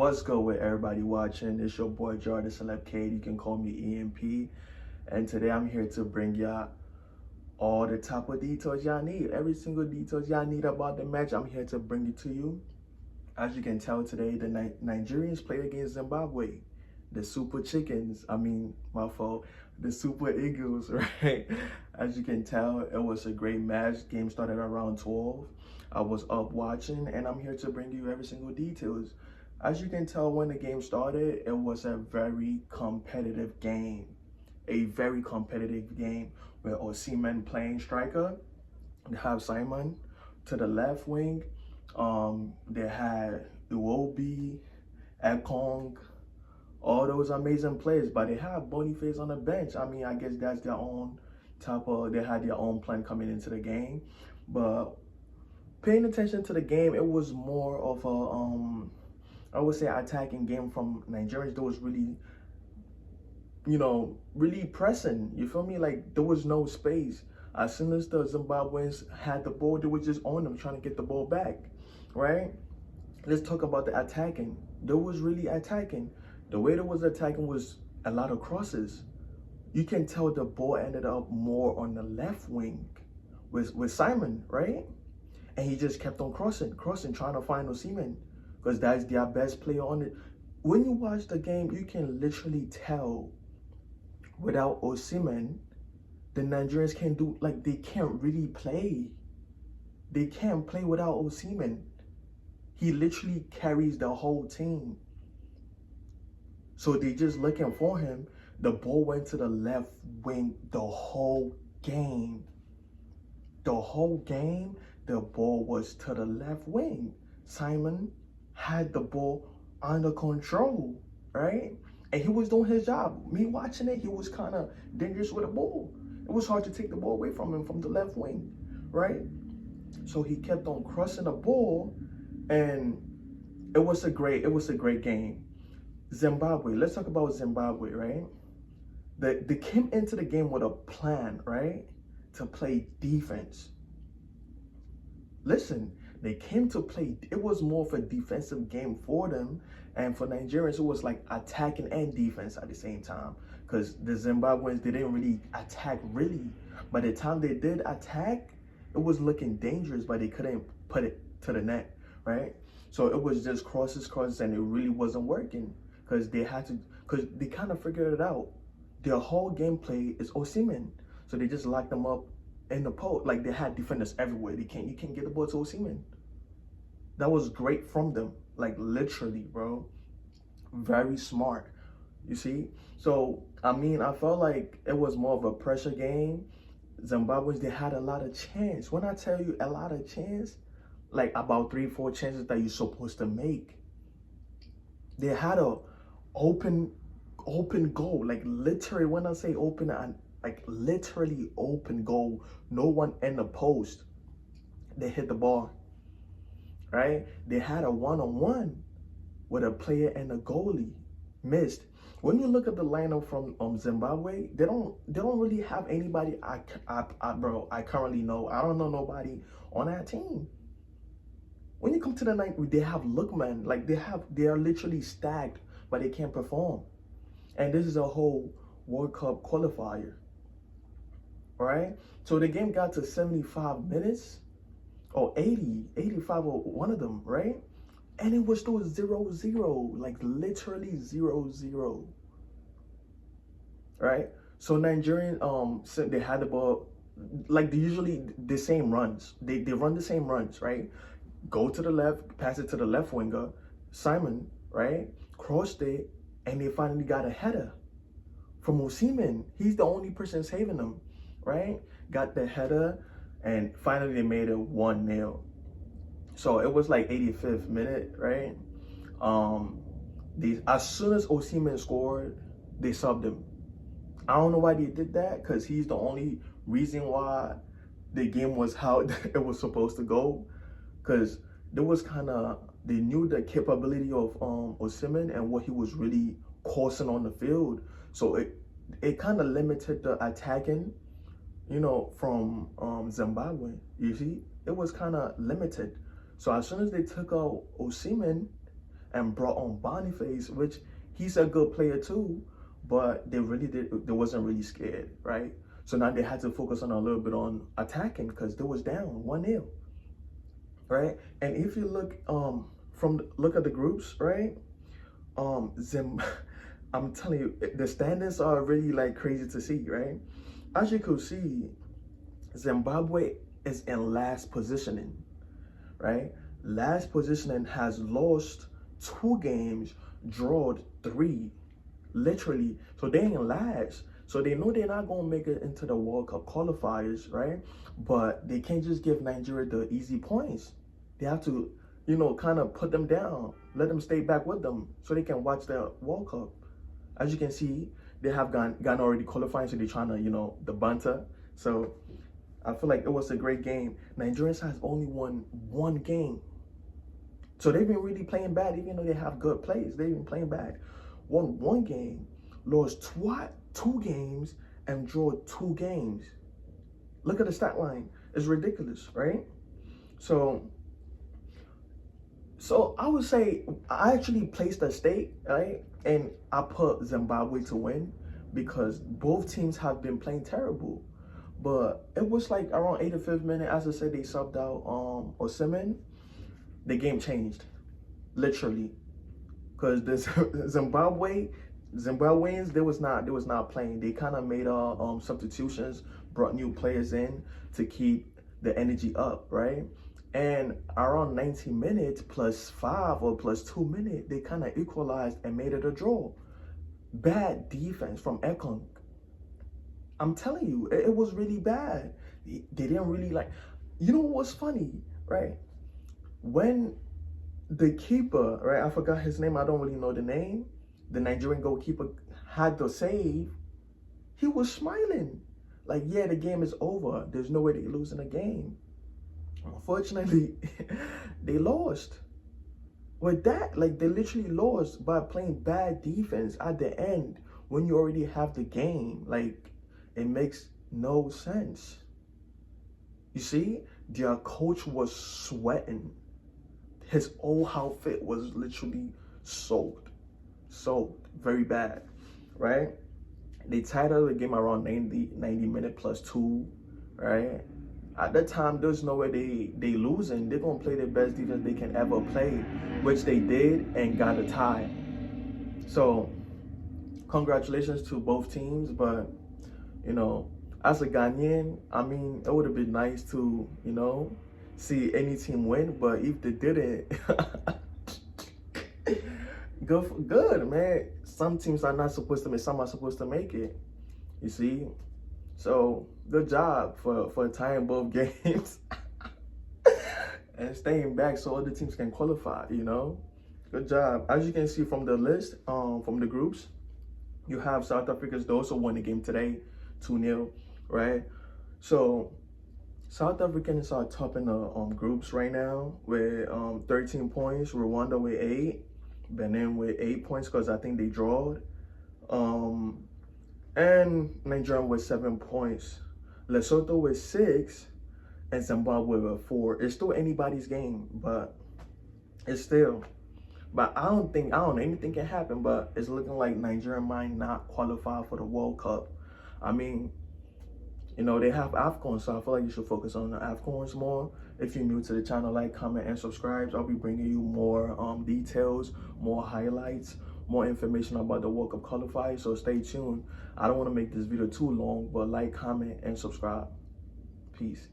What's good with everybody watching? It's your boy JR.THECELEBKD. You can call me EMP. And today I'm here to bring y'all all the type of details y'all need. Every single details y'all need about the match, I'm here to bring it to you. As you can tell today, the Nigerians played against Zimbabwe. The Super Chickens, my fault. The Super Eagles, right? As you can tell, it was a great match. Game started around 12. I was up watching, and I'm here to bring you every single details. As you can tell, when the game started, it was a very competitive game. A very competitive game with Osimhen playing striker. They have Simon to the left wing. They had Iwobi, Ekong, all those amazing players, but they have Boniface on the bench. I guess that's their own they had their own plan coming into the game. But paying attention to the game, it was more of a, I would say, attacking game from Nigerians. That was really, really pressing. You feel me? Like, there was no space. As soon as the Zimbabweans had the ball, they were just on them, trying to get the ball back, right? Let's talk about the attacking. They was really attacking. The way they was attacking was a lot of crosses. You can tell the ball ended up more on the left wing with Simon, right? And he just kept on crossing, trying to find Osimhen, because that's their best player on it. When you watch the game, you can literally tell without Osimhen, the Nigerians can't do, like, they can't really play. They can't play without Osimhen. He literally carries the whole team. So they just looking for him. The ball went to the left wing the whole game. The whole game, the ball was to the left wing. Simon had the ball under control, right? And he was doing his job. Me watching it, he was kind of dangerous with the ball. It was hard to take the ball away from him from the left wing, right? So he kept on crossing the ball, and it was a great game. Zimbabwe, let's talk about Zimbabwe, right? They came into the game with a plan, right? To play defense. Listen, they came to play, it was more of a defensive game for them. And for Nigerians, it was like attacking and defense at the same time. Because the Zimbabweans, they didn't really attack really. By the time they did attack, it was looking dangerous, but they couldn't put it to the net, right? So it was just crosses, and it really wasn't working. Because they kind of figured it out. Their whole gameplay is Osimhen. So they just locked them up in the post. Like, they had defenders everywhere. You can't get the ball to Osimhen. That was great from them. Like, literally, bro. Very smart. You see? So, I felt like it was more of a pressure game. Zimbabweans, they had a lot of chance. When I tell you a lot of chance, like about 3-4 chances that you're supposed to make. They had a open goal. Like, literally, when I say open, like literally open goal. No one in the post. They hit the ball, right? They had a one-on-one with a player and a goalie. Missed. When you look at the lineup from Zimbabwe, they don't really have anybody I currently know. I don't know nobody on that team. When you come to the night, they have Lookman. Like, they are literally stacked, but they can't perform. And this is a whole World Cup qualifier, right? So the game got to 75 minutes, or 80, 85, or one of them, right? And it was still 0-0, like literally 0-0, right? So Nigerian, they had the ball, like, they usually the same runs. They run the same runs, right? Go to the left, pass it to the left winger, Simon, right? Crossed it, and they finally got a header from Osimhen. He's the only person saving them, right? Got the header, and finally they made it 1-0. So it was like 85th minute, right? As soon as Osimhen scored, they subbed him. I don't know why they did that, because he's the only reason why the game was how it was supposed to go. Because there was they knew the capability of Osimhen and what he was really causing on the field. So it kind of limited the attacking, from Zimbabwe. You see, it was kind of limited. So as soon as they took out Osimhen, and brought on Boniface, which he's a good player too, but they wasn't really scared, right? So now they had to focus on a little bit on attacking because they was down 1-0, right? And if you look look at the groups, right? I'm telling you, the standings are really like crazy to see, right? As you could see, Zimbabwe is in last positioning, right? Last positioning has lost 2 games, drawed 3, literally. So they ain't last. So they know they're not gonna make it into the World Cup qualifiers, right? But they can't just give Nigeria the easy points. They have to, you know, kind of put them down, let them stay back with them so they can watch the World Cup. As you can see, they have Ghana already qualifying, so they're trying to, you know, the banter. So I feel like it was a great game. Nigerians has only won 1 game. So they've been really playing bad, even though they have good plays. They've been playing bad. Won 1 game, lost 2 games, and draw 2 games. Look at the stat line. It's ridiculous, right? So I would say I actually placed a stake, right? And I put Zimbabwe to win because both teams have been playing terrible. But it was like around 85th minute, as I said, they subbed out Osimhen. The game changed, literally, because the Zimbabweans, they was not playing. They kind of made substitutions, brought new players in to keep the energy up, right? And around 90 minutes plus 5 or plus 2 minutes, they kind of equalized and made it a draw. Bad defense from Ekong. I'm telling you, it was really bad. They didn't really like, you know what's funny, right? When the keeper, right, I forgot his name, I don't really know the name, the Nigerian goalkeeper had the save, he was smiling. Like, yeah, the game is over. There's no way they're losing the game. Unfortunately, they lost. With that, like, they literally lost by playing bad defense at the end when you already have the game. Like, it makes no sense. You see, their coach was sweating. His whole outfit was literally soaked, very bad, right? They tied up the game around 90 minute plus 2, right? At that time, there's no way they losing. They're gonna play the best defense they can ever play, which they did and got a tie. So congratulations to both teams, but you know, as a Ghanaian, I mean, it would have been nice to, you know, see any team win, but if they didn't, good, man. Some teams are not supposed to make, some are supposed to make it, you see? So, good job for tying both games and staying back so other teams can qualify, you know? Good job. As you can see from the list, from the groups, you have South Africa's, they also won the game today, 2-0, right? So, South Africans are top in the groups right now with 13 points. Rwanda with 8. Benin with 8 points because I think they drawed. And Nigeria with 7 points. Lesotho with 6. And Zimbabwe with 4. It's still anybody's game, but it's still. But I don't know, anything can happen, but it's looking like Nigeria might not qualify for the World Cup. I mean, you know, they have AFCON, so I feel like you should focus on the AFCONs more. If you're new to the channel, like, comment, and subscribe. I'll be bringing you more details, more highlights, more information about the World Cup qualifier, so stay tuned. I don't want to make this video too long, but like, comment, and subscribe. Peace.